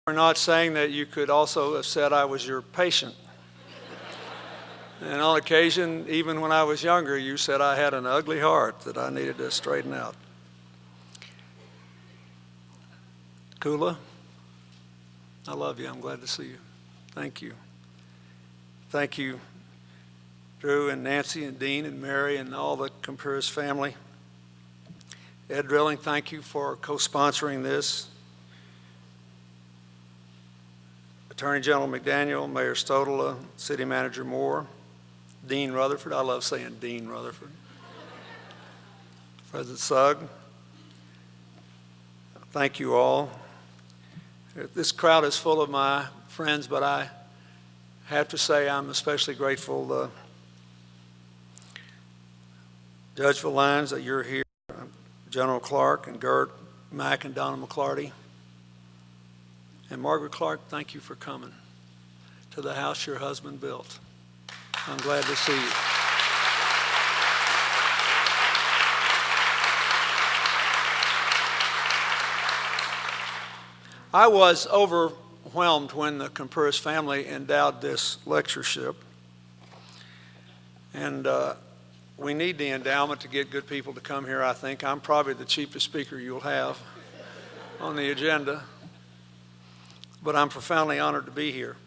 We're not saying that you could also have said I was your patient. And on occasion, even when I was younger, you said I had an ugly heart that I needed to straighten out. Kula, I love you. I'm glad to see you. Thank you. Thank you, Drew and Nancy and Dean and Mary and all the Kumpuris family. Ed Drilling, thank you for co-sponsoring this. Attorney General McDaniel, Mayor Stodola, City Manager Moore, Dean Rutherford. I love saying Dean Rutherford. President Sugg. Thank you all. This crowd is full of my friends, but I have to say I'm especially grateful to Judge Valines that you're here, General Clark and Gert Mack and Donna McClarty. And Margaret Clark, thank you for coming to the house your husband built. I'm glad to see you. I was overwhelmed when the Kumpuris family endowed this lectureship. And we need the endowment to get good people to come here, I think. I'm probably the cheapest speaker you'll have on the agenda. But I'm profoundly honored to be here.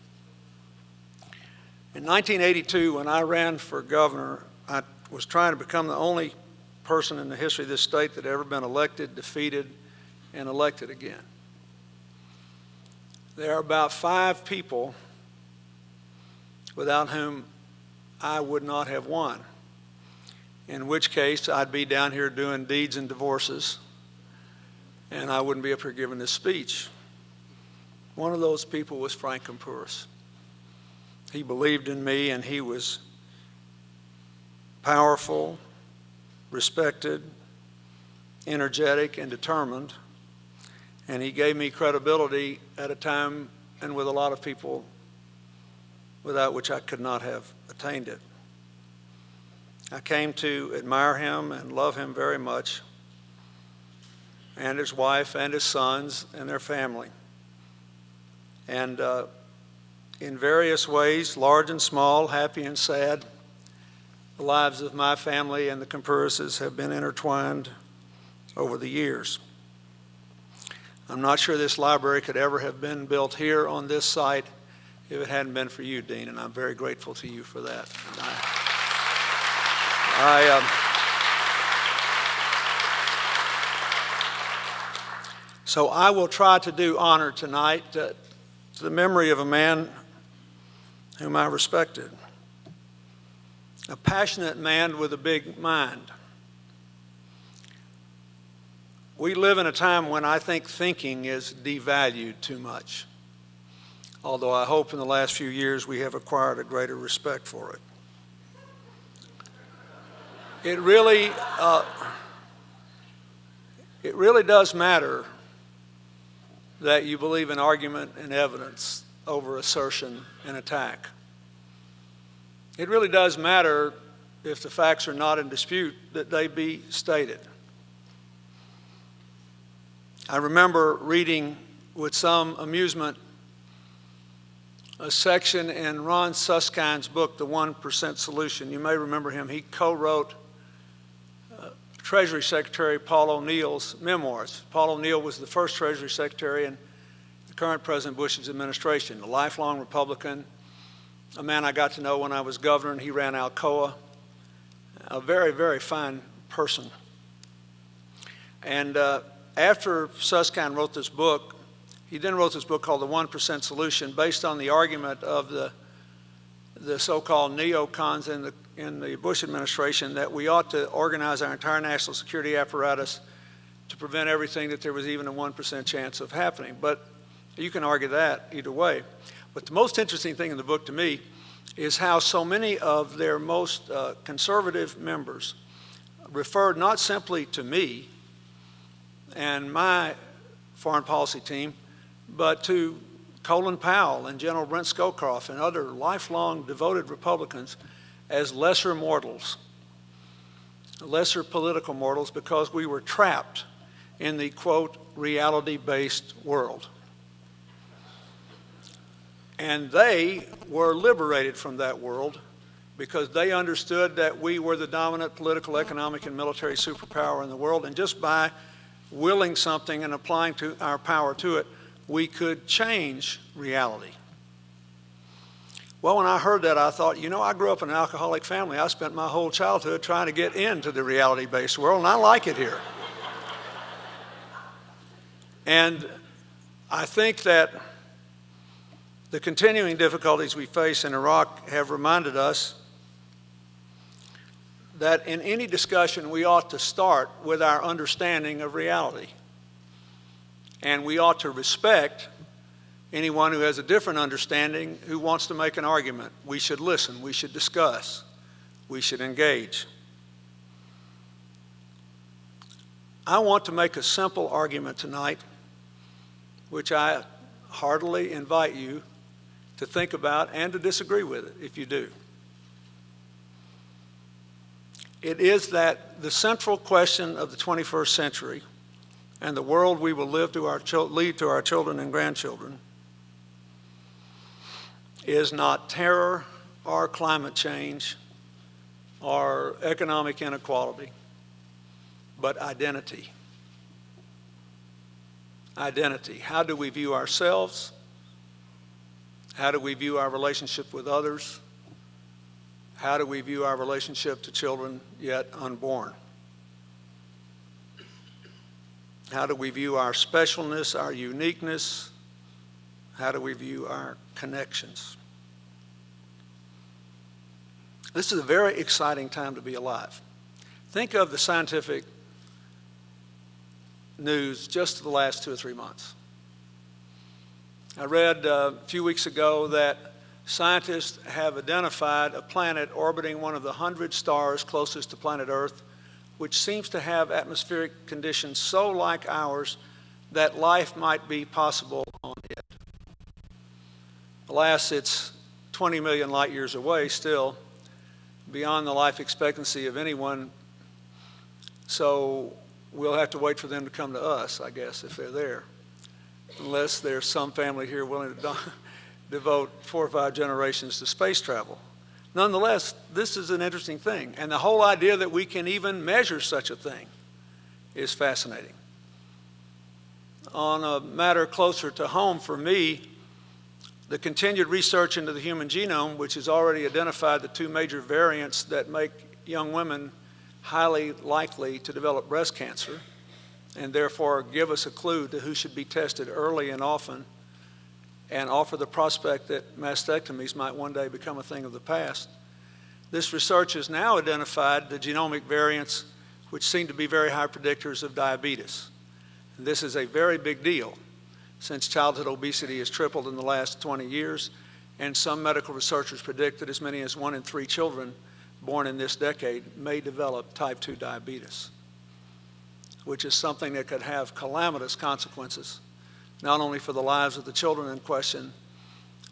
In 1982, when I ran for governor, I was trying to become the only person in the history of this state that had ever been elected, defeated, and elected again. There are about 5 people without whom I would not have won, in which case I'd be down here doing deeds and divorces, and I wouldn't be up here giving this speech. One of those people was Frank Kumpuris. He believed in me, and he was powerful, respected, energetic, and determined. And he gave me credibility at a time and with a lot of people without which I could not have attained it. I came to admire him and love him very much, and his wife and his sons and their family. And in various ways, large and small, happy and sad, the lives of my family and the Kumpurises have been intertwined over the years. I'm not sure this library could ever have been built here on this site if it hadn't been for you, Dean, and I'm very grateful to you for that. So I will try to do honor tonight to the memory of a man whom I respected, a passionate man with a big mind. We live in a time when I think thinking is devalued too much, although I hope in the last few years we have acquired a greater respect for it. It really does matter that you believe in argument and evidence over assertion and attack. It really does matter, if the facts are not in dispute, that they be stated. I remember reading with some amusement a section in Ron Suskind's book, The 1% Solution. You may remember him. He co-wrote Treasury Secretary Paul O'Neill's memoirs. Paul O'Neill was the first Treasury Secretary in the current President Bush's administration, a lifelong Republican, a man I got to know when I was governor, and he ran Alcoa, a very, very fine person. And after Suskind wrote this book, he then wrote this book called The 1% Solution, based on the argument of the so-called neocons in the Bush administration that we ought to organize our entire national security apparatus to prevent everything that there was even a 1% chance of happening. But you can argue that either way. But the most interesting thing in the book to me is how so many of their most conservative members referred not simply to me and my foreign policy team, but to Colin Powell and General Brent Scowcroft and other lifelong devoted Republicans as lesser mortals, lesser political mortals, because we were trapped in the, quote, reality-based world. And they were liberated from that world because they understood that we were the dominant political, economic, and military superpower in the world. And just by willing something and applying our power to it, we could change reality. Well, when I heard that, I thought, I grew up in an alcoholic family. I spent my whole childhood trying to get into the reality-based world, and I like it here. And I think that the continuing difficulties we face in Iraq have reminded us that in any discussion we ought to start with our understanding of reality. And we ought to respect anyone who has a different understanding who wants to make an argument. We should listen, we should discuss, we should engage. I want to make a simple argument tonight, which I heartily invite you to think about and to disagree with it if you do. It is that the central question of the 21st century and the world we will leave to our children and grandchildren is not terror or climate change or economic inequality, but identity. Identity. How do we view ourselves? How do we view our relationship with others? How do we view our relationship to children yet unborn? How do we view our specialness, our uniqueness? How do we view our connections? This is a very exciting time to be alive. Think of the scientific news just the last 2 or 3 months. I read a few weeks ago that scientists have identified a planet orbiting one of the 100 stars closest to planet Earth, which seems to have atmospheric conditions so like ours that life might be possible on it. Alas, it's 20 million light years away still, beyond the life expectancy of anyone, so we'll have to wait for them to come to us, I guess, if they're there, unless there's some family here willing to devote 4 or 5 generations to space travel. Nonetheless, this is an interesting thing, and the whole idea that we can even measure such a thing is fascinating. On a matter closer to home for me, the continued research into the human genome, which has already identified the 2 major variants that make young women highly likely to develop breast cancer, and therefore give us a clue to who should be tested early and often, and offer the prospect that mastectomies might one day become a thing of the past. This research has now identified the genomic variants which seem to be very high predictors of diabetes. And this is a very big deal, since childhood obesity has tripled in the last 20 years, and some medical researchers predict that as many as 1 in 3 children born in this decade may develop type 2 diabetes, which is something that could have calamitous consequences, not only for the lives of the children in question,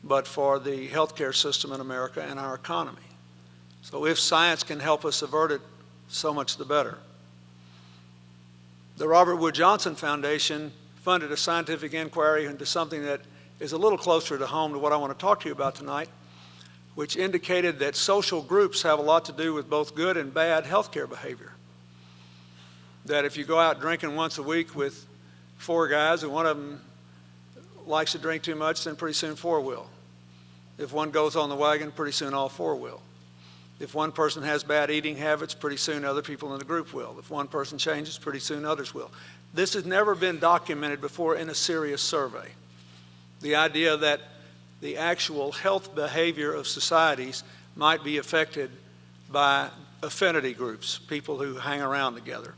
but for the healthcare system in America and our economy. So if science can help us avert it, so much the better. The Robert Wood Johnson Foundation funded a scientific inquiry into something that is a little closer to home to what I want to talk to you about tonight, which indicated that social groups have a lot to do with both good and bad healthcare behavior. That if you go out drinking once a week with 4 guys and one of them likes to drink too much, then pretty soon 4 will. If one goes on the wagon, pretty soon all 4 will. If one person has bad eating habits, pretty soon other people in the group will. If one person changes, pretty soon others will. This has never been documented before in a serious survey. The idea that the actual health behavior of societies might be affected by affinity groups, people who hang around together.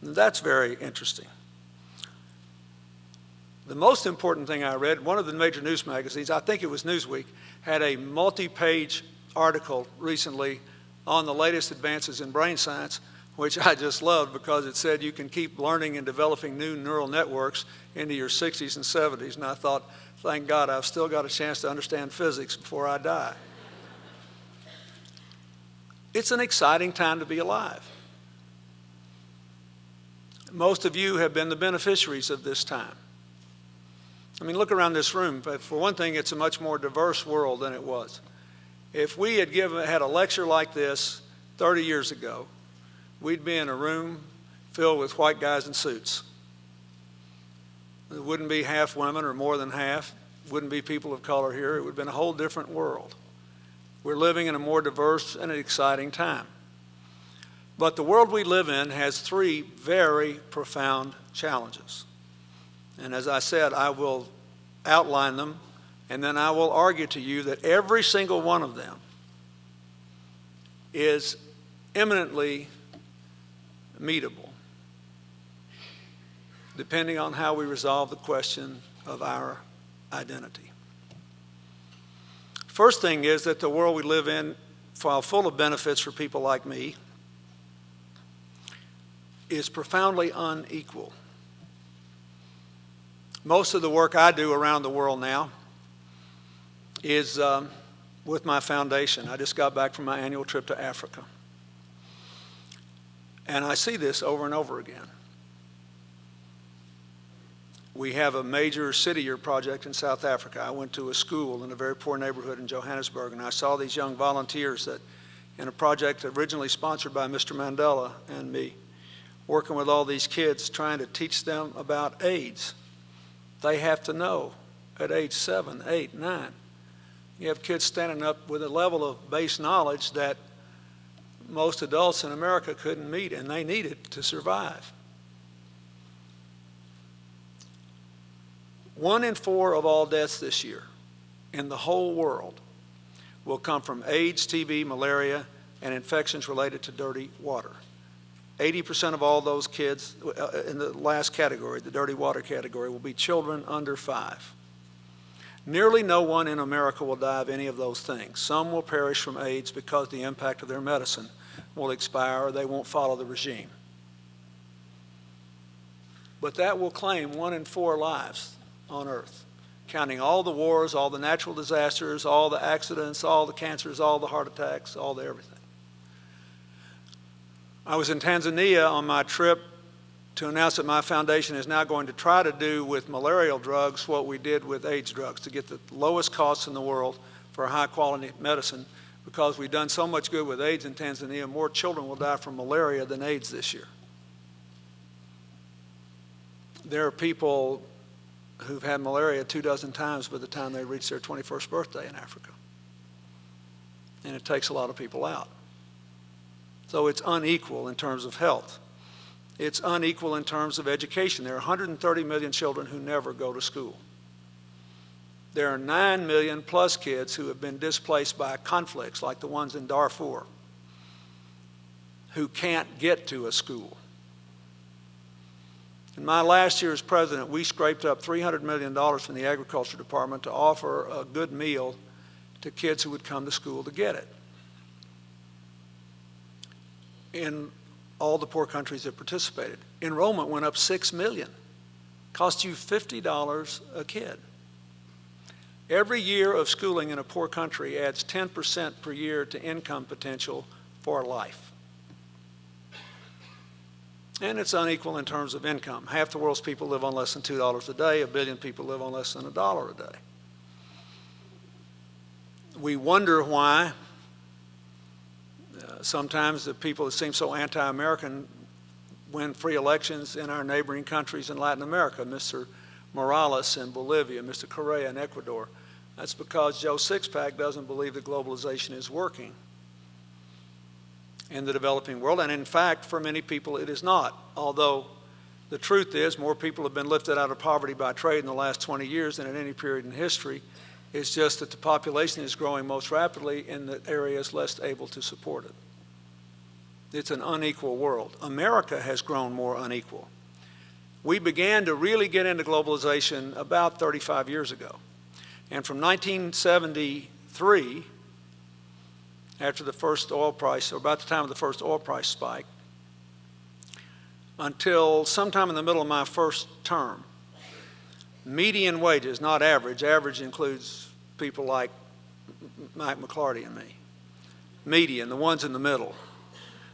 And that's very interesting. The most important thing I read, one of the major news magazines, I think it was Newsweek, had a multi-page article recently on the latest advances in brain science, which I just loved because it said you can keep learning and developing new neural networks into your 60s and 70s. And I thought, thank God, I've still got a chance to understand physics before I die. It's an exciting time to be alive. Most of you have been the beneficiaries of this time. I mean, look around this room. For one thing, it's a much more diverse world than it was. If we had had a lecture like this 30 years ago, we'd be in a room filled with white guys in suits. It wouldn't be half women or more than half. It wouldn't be people of color here. It would have been a whole different world. We're living in a more diverse and exciting time. But the world we live in has three very profound challenges. And as I said, I will outline them, and then I will argue to you that every single one of them is eminently meetable, depending on how we resolve the question of our identity. First thing is that the world we live in, while full of benefits for people like me, is profoundly unequal. Most of the work I do around the world now is with my foundation. I just got back from my annual trip to Africa. And I see this over and over again. We have a major city year project in South Africa. I went to a school in a very poor neighborhood in Johannesburg, and I saw these young volunteers that, in a project originally sponsored by Mr. Mandela and me, working with all these kids, trying to teach them about AIDS. They have to know at age 7, 8, 9. You have kids standing up with a level of base knowledge that most adults in America couldn't meet, and they need it to survive. 1 in 4 of all deaths this year in the whole world will come from AIDS, TB, malaria, and infections related to dirty water. 80% of all those kids in the last category, the dirty water category, will be children under 5. Nearly no one in America will die of any of those things. Some will perish from AIDS because the impact of their medicine will expire or they won't follow the regime. But that will claim 1 in 4 lives on Earth, counting all the wars, all the natural disasters, all the accidents, all the cancers, all the heart attacks, all the everything. I was in Tanzania on my trip to announce that my foundation is now going to try to do with malarial drugs what we did with AIDS drugs, to get the lowest costs in the world for high quality medicine. Because we've done so much good with AIDS in Tanzania, more children will die from malaria than AIDS this year. There are people who've had malaria 24 times by the time they reach their 21st birthday in Africa. And it takes a lot of people out. So it's unequal in terms of health. It's unequal in terms of education. There are 130 million children who never go to school. There are 9 million plus kids who have been displaced by conflicts like the ones in Darfur, who can't get to a school. In my last year as president, we scraped up $300 million from the Agriculture Department to offer a good meal to kids who would come to school to get it. In all the poor countries that participated, enrollment went up 6 million. Cost you $50 a kid. Every year of schooling in a poor country adds 10% per year to income potential for life. And it's unequal in terms of income. Half the world's people live on less than $2 a day. 1 billion people live on less than $1 a day. We wonder why sometimes the people that seem so anti-American win free elections in our neighboring countries in Latin America, Mr. Morales in Bolivia, Mr. Correa in Ecuador. That's because Joe Sixpack doesn't believe that globalization is working in the developing world. And in fact, for many people, it is not. Although the truth is more people have been lifted out of poverty by trade in the last 20 years than at any period in history. It's just that the population is growing most rapidly in the areas less able to support it. It's an unequal world. America has grown more unequal. We began to really get into globalization about 35 years ago. And from 1973, after the first oil price, or about the time of the first oil price spike, until sometime in the middle of my first term, median wages, not average, average includes people like Mike McClarty and me, median, the ones in the middle,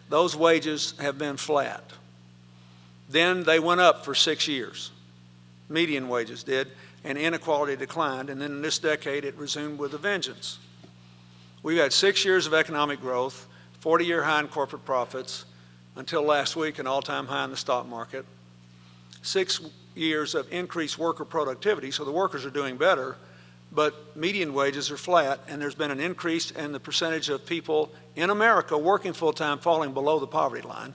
those wages have been flat. Then they went up for 6 years. Median wages did. and inequality declined, and then in this decade it resumed with a vengeance. We've had 6 years of economic growth, 40-year high in corporate profits, until last week an all-time high in the stock market, 6 years of increased worker productivity, so the workers are doing better, but median wages are flat, and there's been an increase in the percentage of people in America working full-time falling below the poverty line,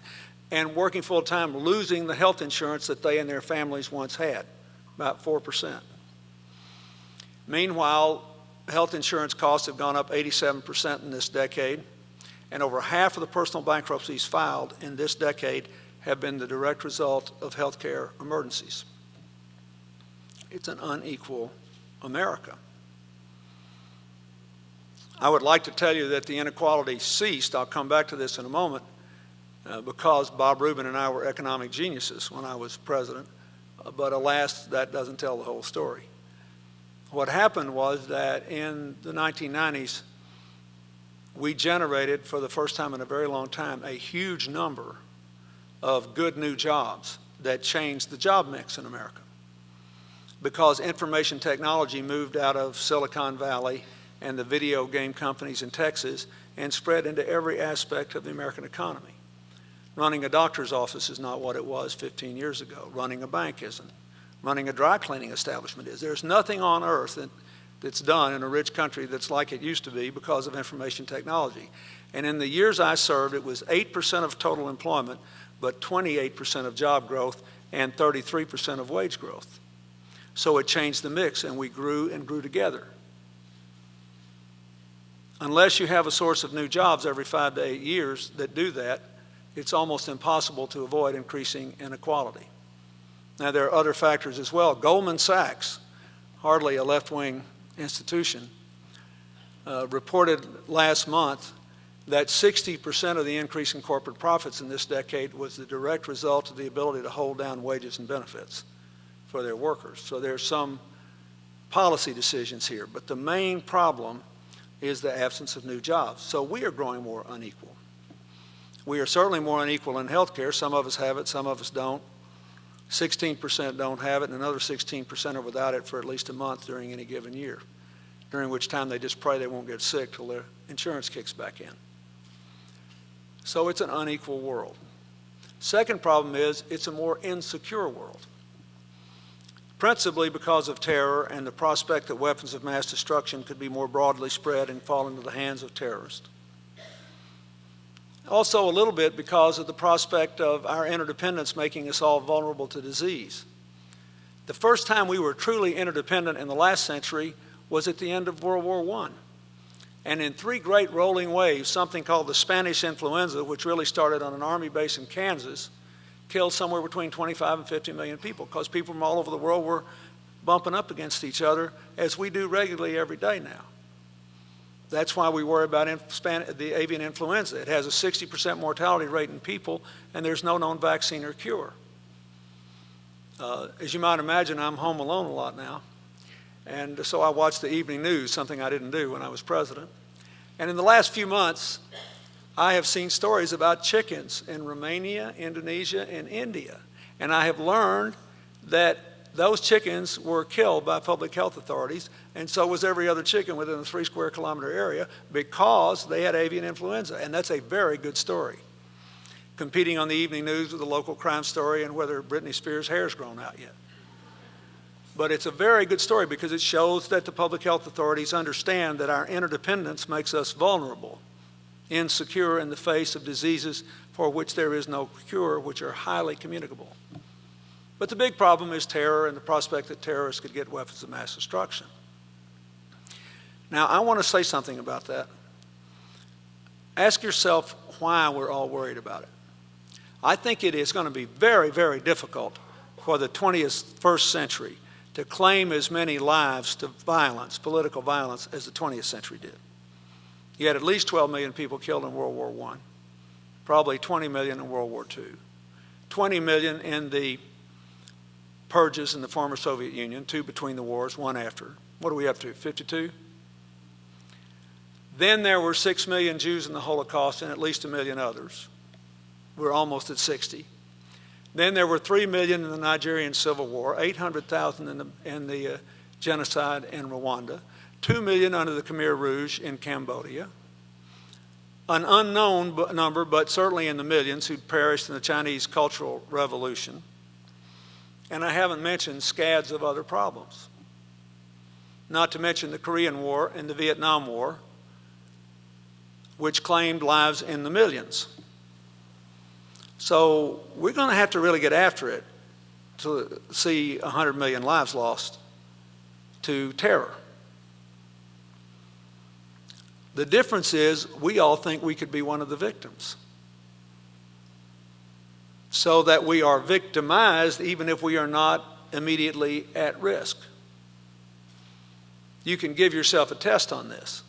and working full-time losing the health insurance that they and their families once had, about 4%. Meanwhile, health insurance costs have gone up 87% in this decade, and over half of the personal bankruptcies filed in this decade have been the direct result of healthcare emergencies. It's an unequal America. I would like to tell you that the inequality ceased. I'll come back to this in a moment because Bob Rubin and I were economic geniuses when I was president, but alas, that doesn't tell the whole story. What happened was that in the 1990s, we generated, for the first time in a very long time, a huge number of good new jobs that changed the job mix in America. Because information technology moved out of Silicon Valley and the video game companies in Texas and spread into every aspect of the American economy. Running a doctor's office is not what it was 15 years ago. Running a bank isn't. Running a dry cleaning establishment is. There's nothing on earth that's done in a rich country that's like it used to be because of information technology. And in the years I served, it was 8% of total employment, but 28% of job growth and 33% of wage growth. So it changed the mix, and we grew and grew together. Unless you have a source of new jobs every 5 to 8 years that do that, it's almost impossible to avoid increasing inequality. Now, there are other factors as well. Goldman Sachs, hardly a left-wing institution, reported last month that 60% of the increase in corporate profits in this decade was the direct result of the ability to hold down wages and benefits for their workers. So there's some policy decisions here, but the main problem is the absence of new jobs. So we are growing more unequal. We are certainly more unequal in healthcare. Some of us have it, some of us don't. 16% don't have it, and another 16% are without it for at least a month during any given year, during which time they just pray they won't get sick till their insurance kicks back in. So it's an unequal world. Second problem is it's a more insecure world, principally because of terror and the prospect that weapons of mass destruction could be more broadly spread and fall into the hands of terrorists. Also a little bit because of the prospect of our interdependence making us all vulnerable to disease. The first time we were truly interdependent in the last century was at the end of World War I. And in 3 great rolling waves, something called the Spanish influenza, which really started on an army base in Kansas, killed somewhere between 25 and 50 million people because people from all over the world were bumping up against each other as we do regularly every day now. That's why we worry about the avian influenza. It has a 60% mortality rate in people, and there's no known vaccine or cure. As you might imagine, I'm home alone a lot now, and so I watch the evening news, something I didn't do when I was president. And in the last few months, I have seen stories about chickens in Romania, Indonesia, and India, and I have learned that those chickens were killed by public health authorities, and so was every other chicken within a 3 square kilometer area because they had avian influenza, and that's a very good story. Competing on the evening news with a local crime story and whether Britney Spears' hair's grown out yet. But it's a very good story because it shows that the public health authorities understand that our interdependence makes us vulnerable, insecure in the face of diseases for which there is no cure, which are highly communicable. But the big problem is terror and the prospect that terrorists could get weapons of mass destruction. Now, I want to say something about that. Ask yourself why we're all worried about it. I think it is going to be very, very difficult for the 21st century to claim as many lives to violence, political violence, as the 20th century did. You had at least 12 million people killed in World War I, probably 20 million in World War II, 20 million in the purges in the former Soviet Union, 2 between the wars, 1 after. What are we up to, 52? Then there were 6 million Jews in the Holocaust and at least 1 million others. We're almost at 60. Then there were 3 million in the Nigerian Civil War, 800,000 in the genocide in Rwanda, 2 million under the Khmer Rouge in Cambodia, an unknown number, but certainly in the millions, who perished in the Chinese Cultural Revolution. And I haven't mentioned scads of other problems, not to mention the Korean War and the Vietnam War, which claimed lives in the millions. So we're going to have to really get after it to see 100 million lives lost to terror. The difference is we all think we could be one of the victims, so that we are victimized even if we are not immediately at risk. You can give yourself a test on this.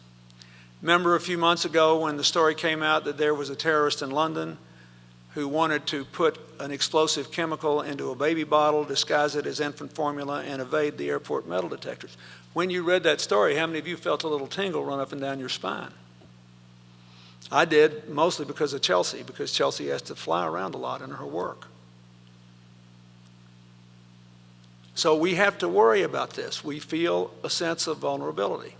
Remember a few months ago when the story came out that there was a terrorist in London who wanted to put an explosive chemical into a baby bottle, disguise it as infant formula, and evade the airport metal detectors. When you read that story, how many of you felt a little tingle run up and down your spine? I did, mostly because of Chelsea, because Chelsea has to fly around a lot in her work. So we have to worry about this. We feel a sense of vulnerability.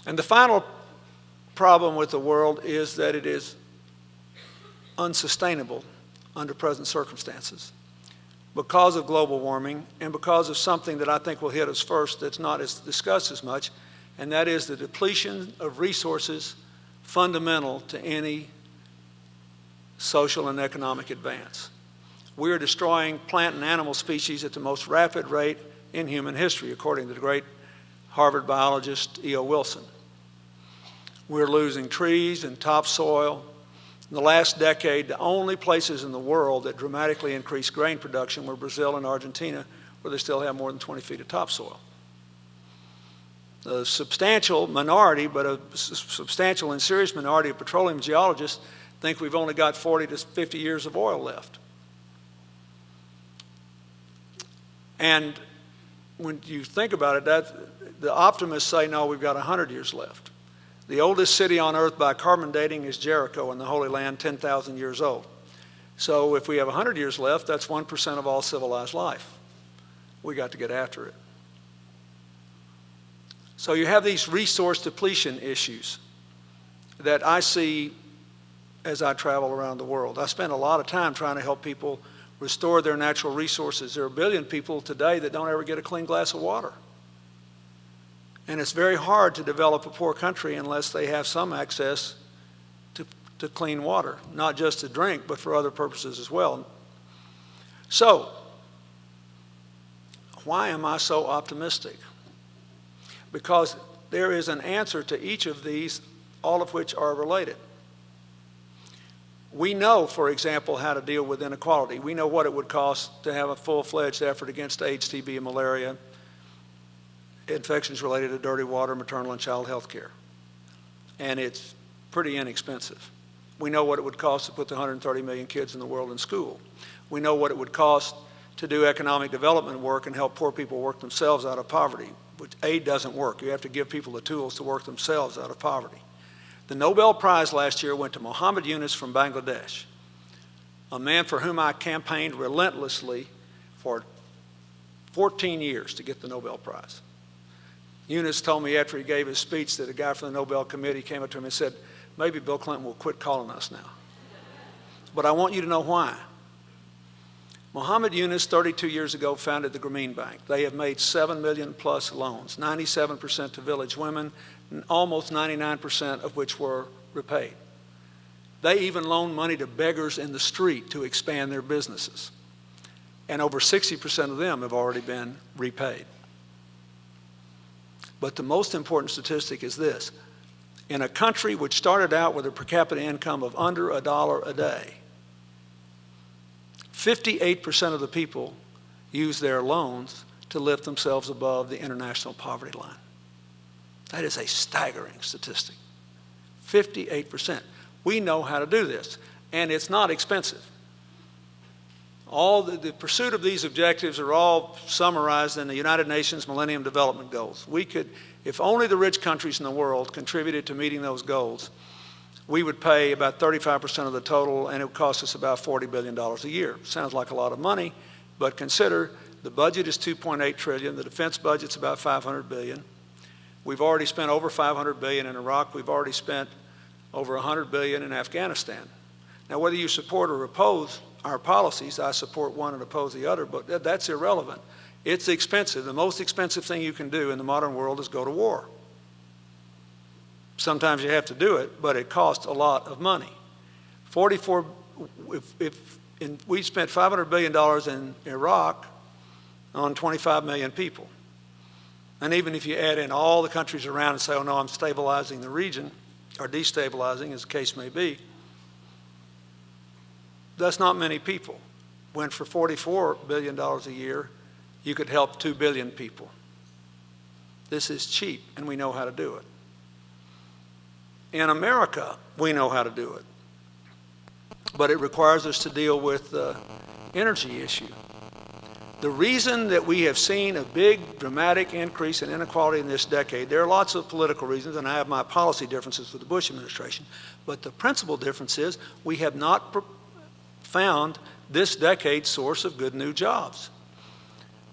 And the final problem with the world is that it is unsustainable under present circumstances because of global warming and because of something that I think will hit us first that's not as discussed as much, and that is the depletion of resources fundamental to any social and economic advance. We are destroying plant and animal species at the most rapid rate in human history, according to the great Harvard biologist E.O. Wilson. We're losing trees and topsoil. In the last decade, the only places in the world that dramatically increased grain production were Brazil and Argentina, where they still have more than 20 feet of topsoil. A substantial minority, but a substantial and serious minority of petroleum geologists think we've only got 40 to 50 years of oil left. And when you think about it, the optimists say, no, we've got 100 years left. The oldest city on earth by carbon dating is Jericho in the Holy Land, 10,000 years old. So if we have 100 years left, that's 1% of all civilized life. We got to get after it. So you have these resource depletion issues that I see as I travel around the world. I spend a lot of time trying to help people restore their natural resources. There are 1 billion people today that don't ever get a clean glass of water. And it's very hard to develop a poor country unless they have some access to clean water, not just to drink, but for other purposes as well. So, why am I so optimistic? Because there is an answer to each of these, all of which are related. We know, for example, how to deal with inequality. We know what it would cost to have a full-fledged effort against AIDS, TB, and malaria, infections related to dirty water, maternal and child health care. And it's pretty inexpensive. We know what it would cost to put the 130 million kids in the world in school. We know what it would cost to do economic development work and help poor people work themselves out of poverty, which aid doesn't work. You have to give people the tools to work themselves out of poverty. The Nobel Prize last year went to Muhammad Yunus from Bangladesh, a man for whom I campaigned relentlessly for 14 years to get the Nobel Prize. Yunus told me after he gave his speech that a guy from the Nobel Committee came up to him and said, maybe Bill Clinton will quit calling us now. But I want you to know why. Muhammad Yunus, 32 years ago, founded the Grameen Bank. They have made 7 million plus loans, 97% to village women, and almost 99% of which were repaid. They even loaned money to beggars in the street to expand their businesses. And over 60% of them have already been repaid. But the most important statistic is this. In a country which started out with a per capita income of under $1 a day, 58% of the people use their loans to lift themselves above the international poverty line. That is a staggering statistic. 58%. We know how to do this, and it's not expensive. All the pursuit of these objectives are all summarized in the United Nations Millennium Development Goals. We could, if only the rich countries in the world contributed to meeting those goals, we would pay about 35% of the total, and it would cost us about $40 billion a year. Sounds like a lot of money, but consider The budget is $2.8 trillion. The defense budget's about $500 billion. We've already spent over $500 billion in Iraq. We've already spent over $100 billion in Afghanistan. Now, whether you support or oppose our policies, I support one and oppose the other, but that's irrelevant. It's expensive. The most expensive thing you can do in the modern world is go to war. Sometimes you have to do it, but it costs a lot of money. We spent $500 billion in Iraq on 25 million people. And even if you add in all the countries around and say, oh no, I'm stabilizing the region, or destabilizing, as the case may be, that's not many people. When for $44 billion a year, you could help 2 billion people. This is cheap, and we know how to do it. In America, we know how to do it. But it requires us to deal with the energy issue. The reason that we have seen a big, dramatic increase in inequality in this decade, there are lots of political reasons, and I have my policy differences with the Bush administration, but the principal difference is we have not found this decade's source of good new jobs.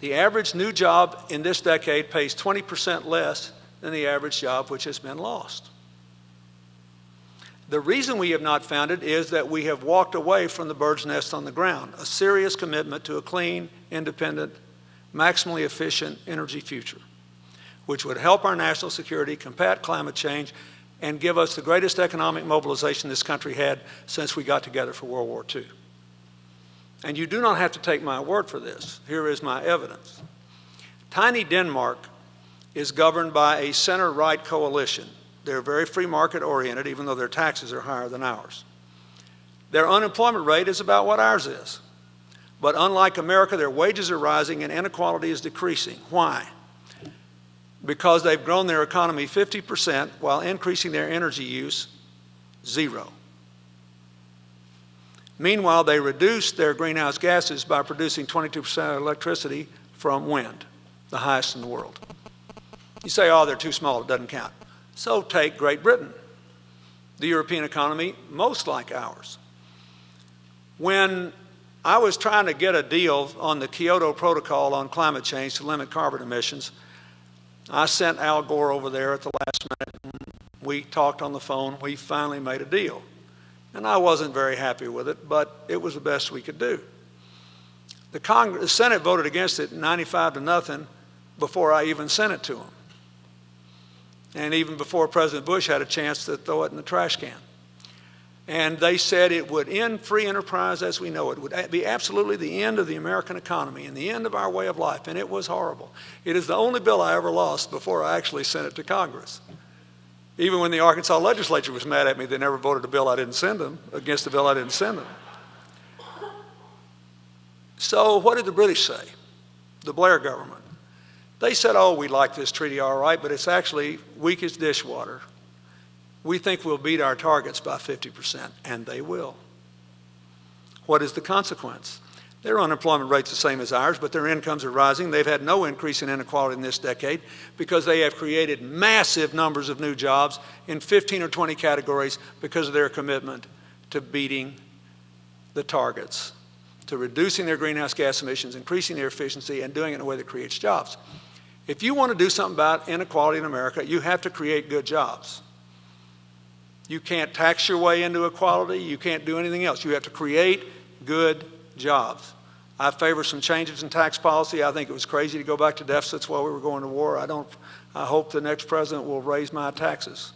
The average new job in this decade pays 20% less than the average job which has been lost. The reason we have not found it is that we have walked away from the bird's nest on the ground, a serious commitment to a clean, independent, maximally efficient energy future, which would help our national security, combat climate change, and give us the greatest economic mobilization this country had since we got together for World War II. And you do not have to take my word for this. Here is my evidence. Tiny Denmark is governed by a center-right coalition. They're very free market oriented, even though their taxes are higher than ours. Their unemployment rate is about what ours is. But unlike America, their wages are rising and inequality is decreasing. Why? Because they've grown their economy 50% while increasing their energy use 0. Meanwhile, they reduced their greenhouse gases by producing 22% of electricity from wind, the highest in the world. You say, oh, they're too small, it doesn't count. So take Great Britain, the European economy, most like ours. When I was trying to get a deal on the Kyoto Protocol on climate change to limit carbon emissions, I sent Al Gore over there at the last minute. We talked on the phone. We finally made a deal. And I wasn't very happy with it, but it was the best we could do. The Senate voted against it 95-0 before I even sent it to them. And even before President Bush had a chance to throw it in the trash can. And they said it would end free enterprise as we know it. It would be absolutely the end of the American economy and the end of our way of life, and it was horrible. It is the only bill I ever lost before I actually sent it to Congress. Even when the Arkansas legislature was mad at me, they never voted a bill I didn't send them, against a bill I didn't send them. So what did the British say? The Blair government. They said, oh, we like this treaty all right, but it's actually weak as dishwater. We think we'll beat our targets by 50%, and they will. What is the consequence? Their unemployment rate's the same as ours, but their incomes are rising. They've had no increase in inequality in this decade because they have created massive numbers of new jobs in 15 or 20 categories because of their commitment to beating the targets, to reducing their greenhouse gas emissions, increasing their efficiency, and doing it in a way that creates jobs. If you want to do something about inequality in America, you have to create good jobs. You can't tax your way into equality. You can't do anything else. You have to create good jobs. I favor some changes in tax policy. I think it was crazy to go back to deficits while we were going to war. I hope the next president will raise my taxes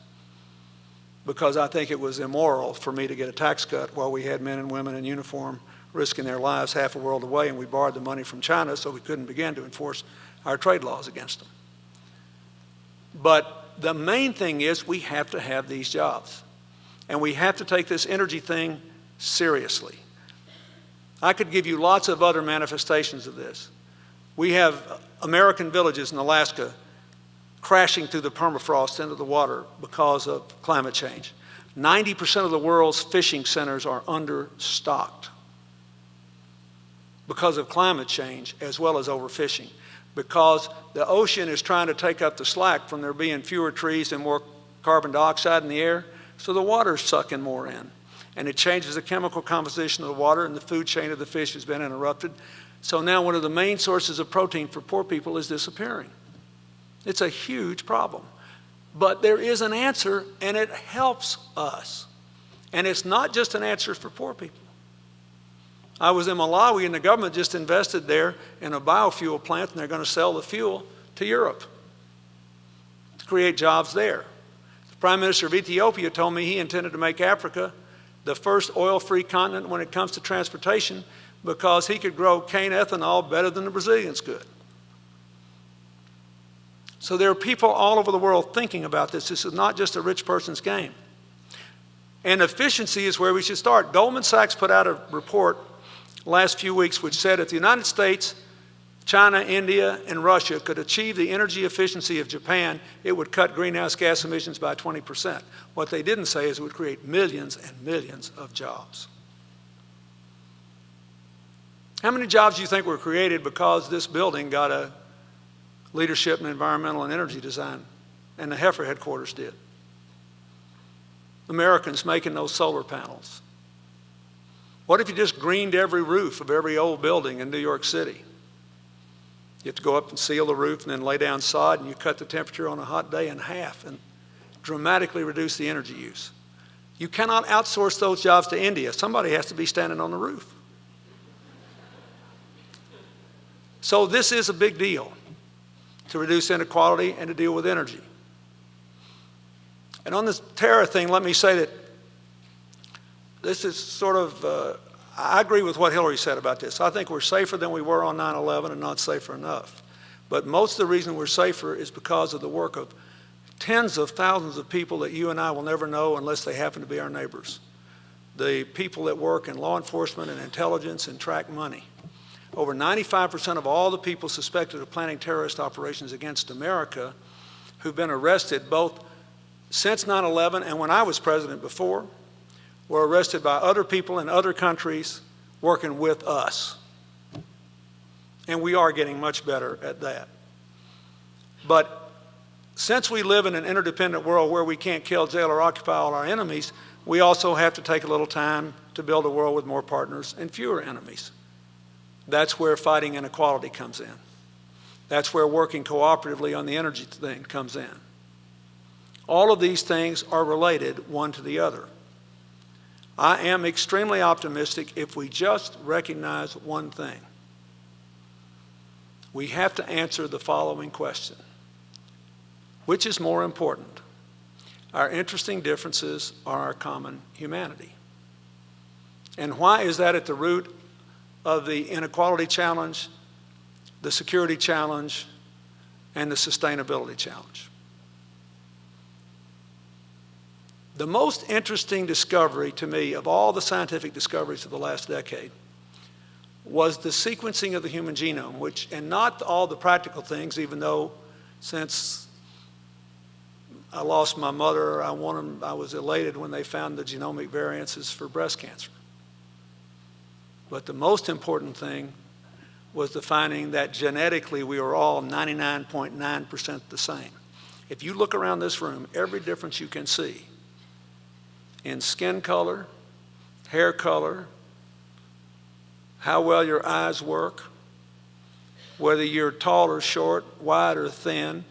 because I think it was immoral for me to get a tax cut while we had men and women in uniform risking their lives half a world away, and we borrowed the money from China so we couldn't begin to enforce our trade laws against them. But the main thing is we have to have these jobs. And we have to take this energy thing seriously. I could give you lots of other manifestations of this. We have American villages in Alaska crashing through the permafrost into the water because of climate change. 90% of the world's fishing centers are understocked because of climate change as well as overfishing. Because the ocean is trying to take up the slack from there being fewer trees and more carbon dioxide in the air, so the water's sucking more in. And it changes the chemical composition of the water, and the food chain of the fish has been interrupted. So now one of the main sources of protein for poor people is disappearing. It's a huge problem. But there is an answer, and it helps us. And it's not just an answer for poor people. I was in Malawi, and the government just invested there in a biofuel plant, and they're going to sell the fuel to Europe to create jobs there. The Prime Minister of Ethiopia told me he intended to make Africa the first oil-free continent when it comes to transportation because he could grow cane ethanol better than the Brazilians could. So there are people all over the world thinking about this. This is not just a rich person's game. And efficiency is where we should start. Goldman Sachs put out a report last few weeks which said if the United States, China, India, and Russia could achieve the energy efficiency of Japan, it would cut greenhouse gas emissions by 20%. What they didn't say is it would create millions and millions of jobs. How many jobs do you think were created because this building got a leadership in environmental and energy design, and the Heifer headquarters did? Americans making those solar panels. What if you just greened every roof of every old building in New York City? You have to go up and seal the roof and then lay down sod, and you cut the temperature on a hot day in half and dramatically reduce the energy use. You cannot outsource those jobs to India. Somebody has to be standing on the roof. So this is a big deal to reduce inequality and to deal with energy. And on this terror thing, let me say that this is sort of, I agree with what Hillary said about this. I think we're safer than we were on 9/11 and not safer enough. But most of the reason we're safer is because of the work of tens of thousands of people that you and I will never know unless they happen to be our neighbors. The people that work in law enforcement and intelligence and track money. Over 95% of all the people suspected of planning terrorist operations against America who've been arrested both since 9/11 and when I was president before were arrested by other people in other countries working with us. And we are getting much better at that. But since we live in an interdependent world where we can't kill, jail, or occupy all our enemies, we also have to take a little time to build a world with more partners and fewer enemies. That's where fighting inequality comes in. That's where working cooperatively on the energy thing comes in. All of these things are related one to the other. I am extremely optimistic if we just recognize one thing. We have to answer the following question. Which is more important? Our interesting differences or our common humanity? And why is that at the root of the inequality challenge, the security challenge, and the sustainability challenge? The most interesting discovery to me of all the scientific discoveries of the last decade was the sequencing of the human genome, and not all the practical things, even though since I lost my mother, I was elated when they found the genomic variances for breast cancer. But the most important thing was the finding that genetically we are all 99.9% the same. If you look around this room, every difference you can see in skin color, hair color, how well your eyes work, whether you're tall or short, wide or thin,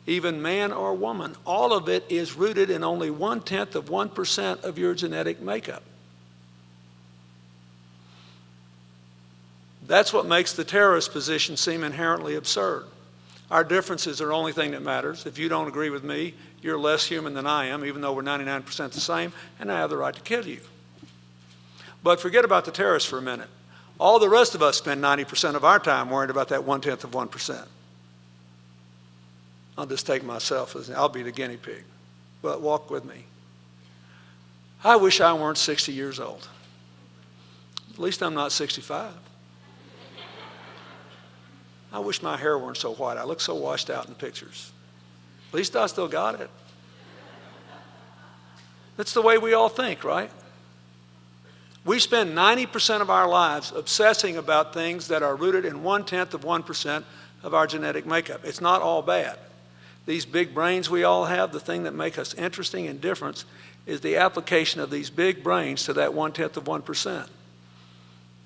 even man or woman, all of it is rooted in only 0.1% of your genetic makeup. That's what makes the terrorist position seem inherently absurd. Our differences are the only thing that matters. If you don't agree with me, you're less human than I am, even though we're 99% the same, and I have the right to kill you. But forget about the terrorists for a minute. All the rest of us spend 90% of our time worried about that 0.1%. I'll just take myself as I'll be the guinea pig. But walk with me. I wish I weren't 60 years old. At least I'm not 65. I wish my hair weren't so white. I look so washed out in pictures. At least I still got it. That's the way we all think, right? We spend 90% of our lives obsessing about things that are rooted in 0.1% of our genetic makeup. It's not all bad. These big brains we all have, the thing that makes us interesting and different is the application of these big brains to that 0.1%.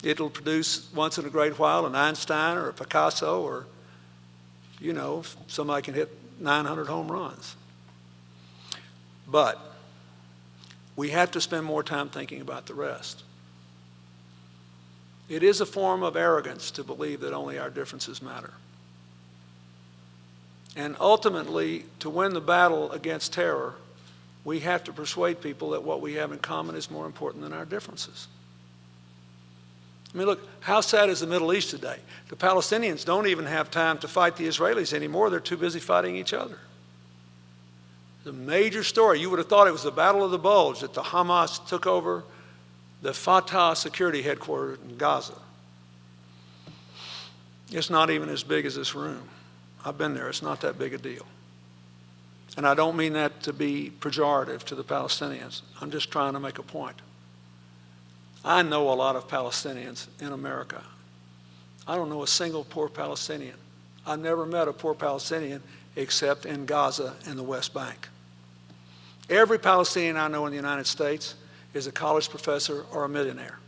It'll produce once in a great while an Einstein or a Picasso, or, you know, somebody can hit 900 home runs. But we have to spend more time thinking about the rest. It is a form of arrogance to believe that only our differences matter. And ultimately, to win the battle against terror, we have to persuade people that what we have in common is more important than our differences. I mean, look, how sad is the Middle East today? The Palestinians don't even have time to fight the Israelis anymore. They're too busy fighting each other. The major story, you would have thought it was the Battle of the Bulge, that the Hamas took over the Fatah security headquarters in Gaza. It's not even as big as this room. I've been there. It's not that big a deal. And I don't mean that to be pejorative to the Palestinians. I'm just trying to make a point. I know a lot of Palestinians in America. I don't know a single poor Palestinian. I never met a poor Palestinian except in Gaza and the West Bank. Every Palestinian I know in the United States is a college professor or a millionaire.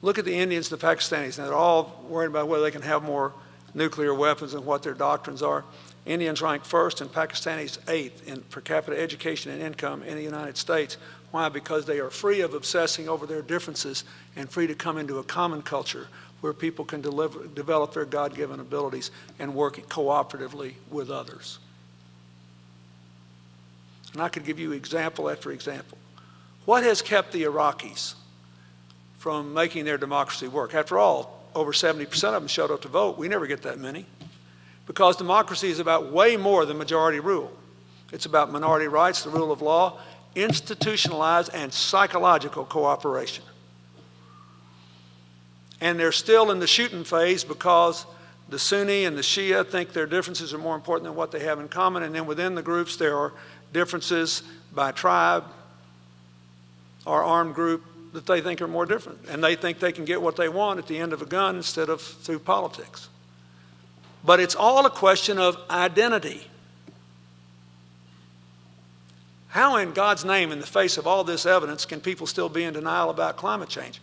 Look at the Indians, the Pakistanis. Now, they're all worried about whether they can have more nuclear weapons and what their doctrines are. Indians rank first and Pakistanis eighth in per capita education and income in the United States. Why? Because they are free of obsessing over their differences and free to come into a common culture where people can develop their God-given abilities and work cooperatively with others. And I could give you example after example. What has kept the Iraqis from making their democracy work? After all, over 70% of them showed up to vote. We never get that many. Because democracy is about way more than majority rule. It's about minority rights, the rule of law, institutionalized and psychological cooperation. And they're still in the shooting phase because the Sunni and the Shia think their differences are more important than what they have in common. And then within the groups, there are differences by tribe or armed group that they think are more different. And they think they can get what they want at the end of a gun instead of through politics. But it's all a question of identity. How in God's name, in the face of all this evidence, can people still be in denial about climate change?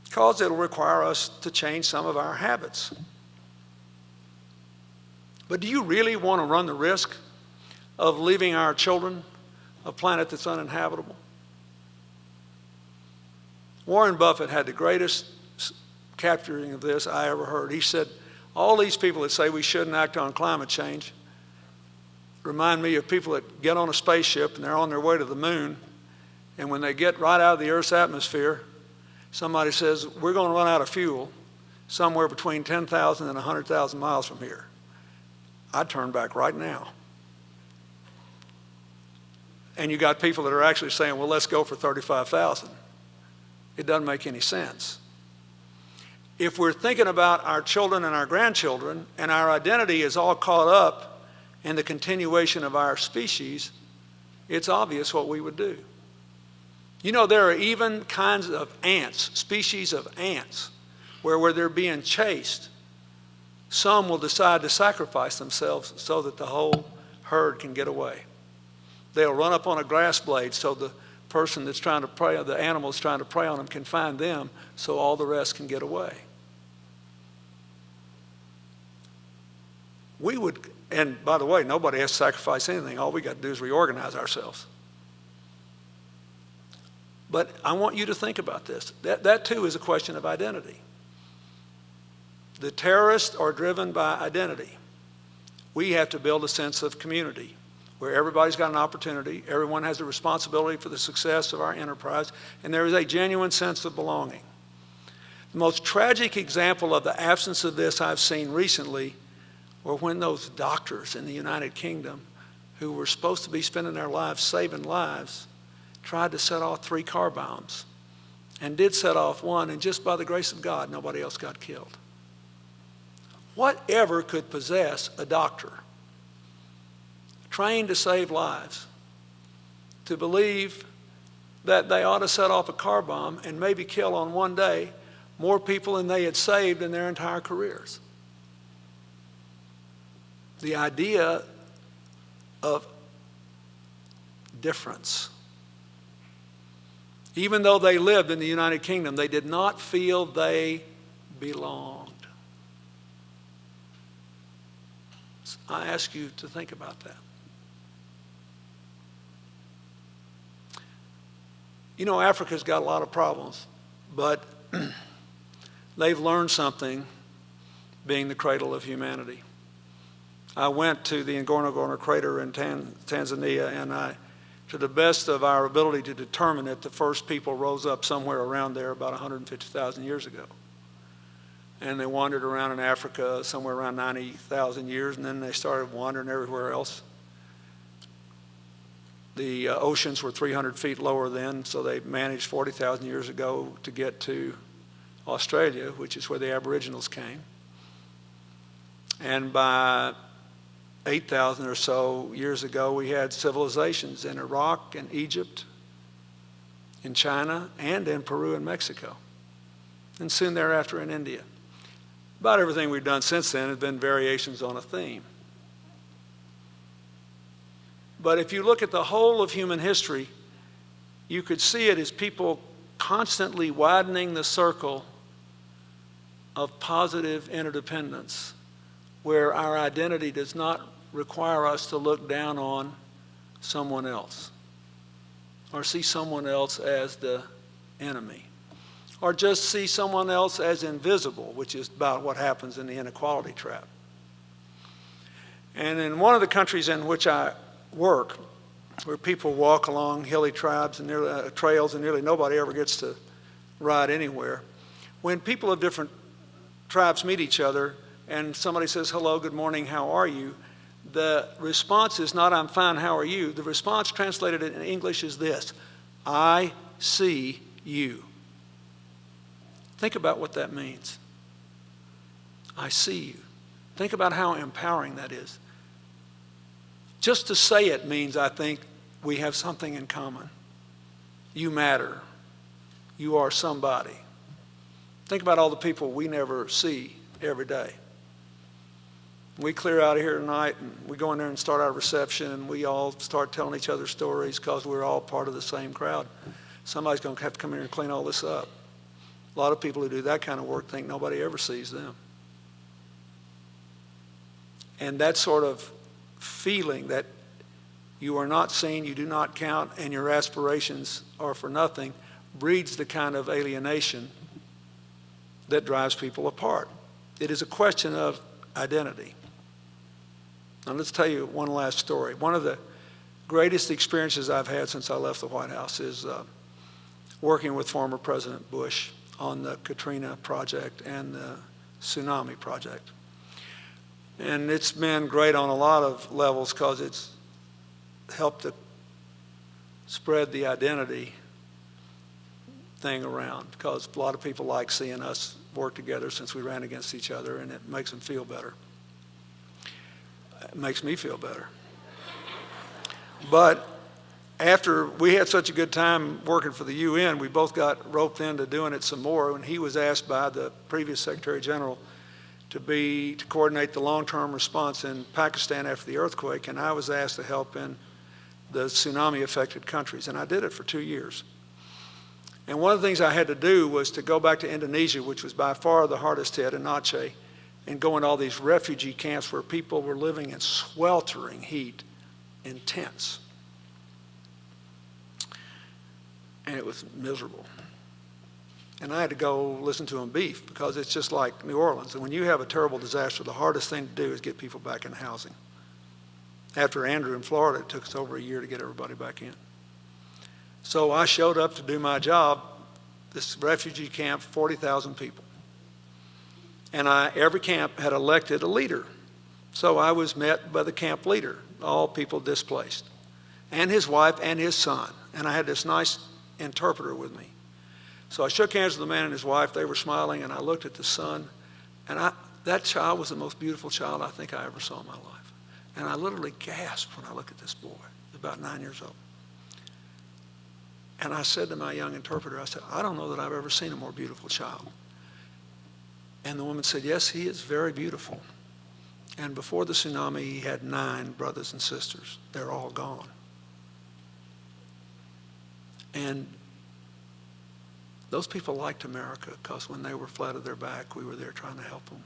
Because it'll require us to change some of our habits. But do you really want to run the risk of leaving our children a planet that's uninhabitable? Warren Buffett had the greatest capturing of this I ever heard. He said, all these people that say we shouldn't act on climate change remind me of people that get on a spaceship and they're on their way to the moon, and when they get right out of the Earth's atmosphere, somebody says, we're going to run out of fuel somewhere between 10,000 and 100,000 miles from here. I'd turn back right now. And you got people that are actually saying, well, let's go for 35,000. It doesn't make any sense. If we're thinking about our children and our grandchildren, and our identity is all caught up in the continuation of our species, it's obvious what we would do. You know, there are even kinds of ants, species of ants, where they're being chased, some will decide to sacrifice themselves so that the whole herd can get away. They'll run up on a grass blade so the person that's trying to prey, the animal that's trying to prey on them, can find them so all the rest can get away. We would, and by the way, nobody has to sacrifice anything. All we got to do is reorganize ourselves. But I want you to think about this. That too is a question of identity. The terrorists are driven by identity. We have to build a sense of community where everybody's got an opportunity, everyone has a responsibility for the success of our enterprise, and there is a genuine sense of belonging. The most tragic example of the absence of this I've seen recently were when those doctors in the United Kingdom who were supposed to be spending their lives saving lives tried to set off 3 car bombs and did set off one, and just by the grace of God, nobody else got killed. Whatever could possess a doctor trained to save lives to believe that they ought to set off a car bomb and maybe kill on one day more people than they had saved in their entire careers? The idea of difference Even though they lived in the United Kingdom, they did not feel they belonged. I ask you to think about that. You know, Africa's got a lot of problems, but they've learned something being the cradle of humanity. I went to the Ngorongoro crater in Tanzania, and to the best of our ability to determine it, the first people rose up somewhere around there about 150,000 years ago. And they wandered around in Africa somewhere around 90,000 years, and then they started wandering everywhere else. The oceans were 300 feet lower then, so they managed 40,000 years ago to get to Australia, which is where the Aboriginals came. And by 8,000 or so years ago, we had civilizations in Iraq and Egypt, in China, and in Peru and Mexico, and soon thereafter in India. About everything we've done since then has been variations on a theme. But if you look at the whole of human history, you could see it as people constantly widening the circle of positive interdependence, where our identity does not require us to look down on someone else or see someone else as the enemy, or just see someone else as invisible, which is about what happens in the inequality trap. And in one of the countries in which I work, where people walk along hilly trails and nearly nobody ever gets to ride anywhere, when people of different tribes meet each other and somebody says, hello, good morning, how are you? The response is not, I'm fine, how are you? The response translated in English is this: I see you. Think about what that means. I see you. Think about how empowering that is. Just to say it means, I think, we have something in common. You matter. You are somebody. Think about all the people we never see every day. We clear out of here tonight and we go in there and start our reception, and we all start telling each other stories because we're all part of the same crowd. Somebody's going to have to come here and clean all this up. A lot of people who do that kind of work think nobody ever sees them. And that sort of feeling that you are not seen, you do not count, and your aspirations are for nothing breeds the kind of alienation that drives people apart. It is a question of identity. Now let's tell you one last story. One of the greatest experiences I've had since I left the White House is working with former President Bush on the Katrina project and the tsunami project. And it's been great on a lot of levels because it's helped to spread the identity thing around, because a lot of people like seeing us work together since we ran against each other, and it makes them feel better. It makes me feel better. But after we had such a good time working for the UN, we both got roped into doing it some more, and he was asked by the previous Secretary General to coordinate the long-term response in Pakistan after the earthquake, and I was asked to help in the tsunami-affected countries, and I did it for 2 years. And one of the things I had to do was to go back to Indonesia, which was by far the hardest hit, in Aceh, and go into all these refugee camps where people were living in sweltering heat in tents. And it was miserable. And I had to go listen to them beef, because it's just like New Orleans. And when you have a terrible disaster, the hardest thing to do is get people back in housing. After Andrew in Florida, it took us over a year to get everybody back in. So I showed up to do my job, this refugee camp, 40,000 people. And every camp had elected a leader. So I was met by the camp leader, all people displaced, and his wife and his son. And I had this nice interpreter with me. So I shook hands with the man and his wife. They were smiling, and I looked at the son. And that child was the most beautiful child I think I ever saw in my life. And I literally gasped when I looked at this boy, about 9 years old. And I said to my young interpreter, I said, I don't know that I've ever seen a more beautiful child. And the woman said, yes, he is very beautiful. And before the tsunami, he had 9 brothers and sisters. They're all gone. And Those people liked America because when they were flat on their back, we were there trying to help them.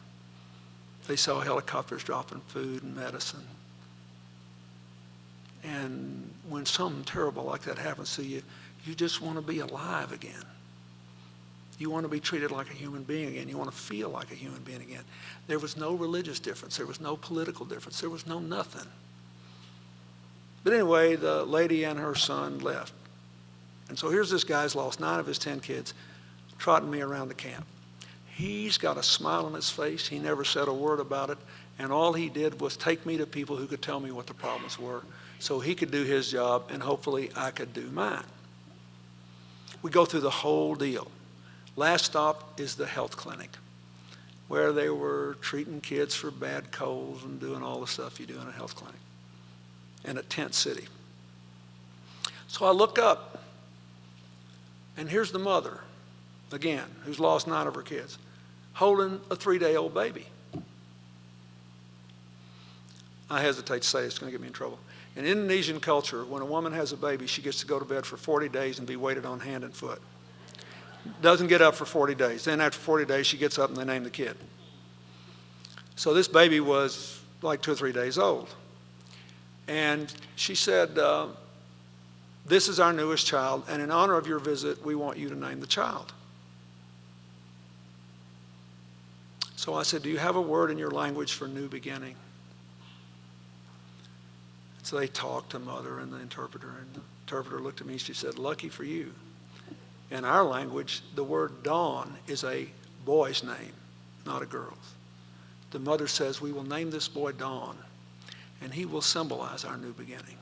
They saw helicopters dropping food and medicine. And when something terrible like that happens to you, you just want to be alive again. You want to be treated like a human being again. You want to feel like a human being again. There was no religious difference. There was no political difference. There was no nothing. But anyway, the lady and her son left. And so here's this guy's lost 9 of his 10 kids, trotting me around the camp. He's got a smile on his face. He never said a word about it. And all he did was take me to people who could tell me what the problems were so he could do his job and hopefully I could do mine. We go through the whole deal. Last stop is the health clinic, where they were treating kids for bad colds and doing all the stuff you do in a health clinic in a tent city. So I look up, and here's the mother, again, who's lost 9 of her kids, holding a 3-day-old baby. I hesitate to say it's going to get me in trouble. In Indonesian culture, when a woman has a baby, she gets to go to bed for 40 days and be waited on hand and foot. Doesn't get up for 40 days. Then after 40 days, she gets up and they name the kid. So this baby was like 2 or 3 days old. And she said, this is our newest child, and in honor of your visit, we want you to name the child. So I said, do you have a word in your language for new beginning? So they talked to mother and the interpreter looked at me and she said, lucky for you. In our language, the word dawn is a boy's name, not a girl's. The mother says, we will name this boy Dawn, and he will symbolize our new beginning.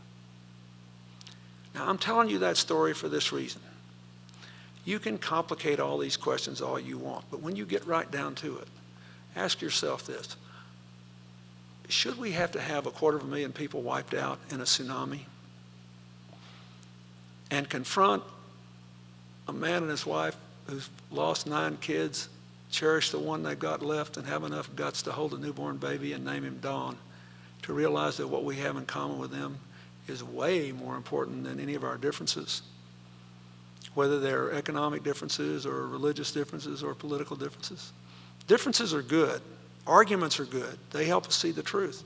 Now, I'm telling you that story for this reason. You can complicate all these questions all you want, but when you get right down to it, ask yourself this. Should we have to have 250,000 people wiped out in a tsunami and confront a man and his wife who's lost 9 kids, cherish the one they've got left, and have enough guts to hold a newborn baby and name him Dawn, to realize that what we have in common with them is way more important than any of our differences, whether they're economic differences or religious differences or political differences. Differences are good. Arguments are good. They help us see the truth.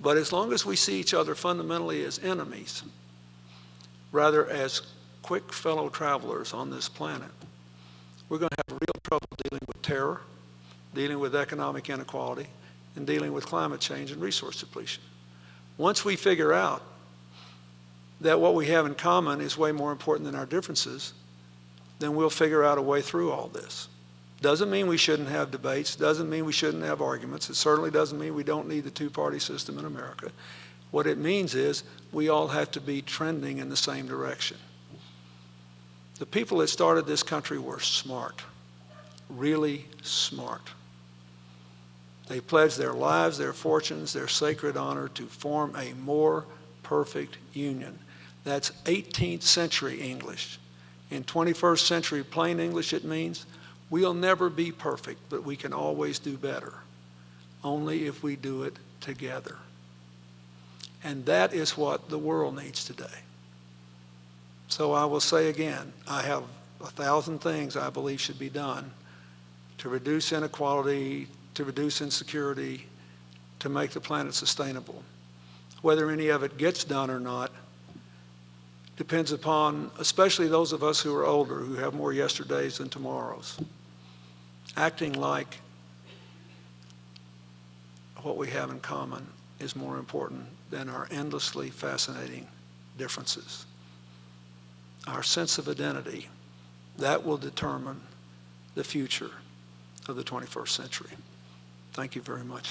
But as long as we see each other fundamentally as enemies, rather as quick fellow travelers on this planet, we're going to have real trouble dealing with terror, dealing with economic inequality, and dealing with climate change and resource depletion. Once we figure out that what we have in common is way more important than our differences, then we'll figure out a way through all this. Doesn't mean we shouldn't have debates, doesn't mean we shouldn't have arguments. It certainly doesn't mean we don't need the 2-party system in America. What it means is we all have to be trending in the same direction. The people that started this country were smart, really smart. They pledged their lives, their fortunes, their sacred honor to form a more perfect union. That's 18th century English. In 21st century plain English, it means we'll never be perfect, but we can always do better, only if we do it together. And that is what the world needs today. So I will say again, I have 1,000 things I believe should be done to reduce inequality, to reduce insecurity, to make the planet sustainable. Whether any of it gets done or not depends upon, especially those of us who are older, who have more yesterdays than tomorrows, acting like what we have in common is more important than our endlessly fascinating differences. Our sense of identity, that will determine the future of the 21st century. Thank you very much.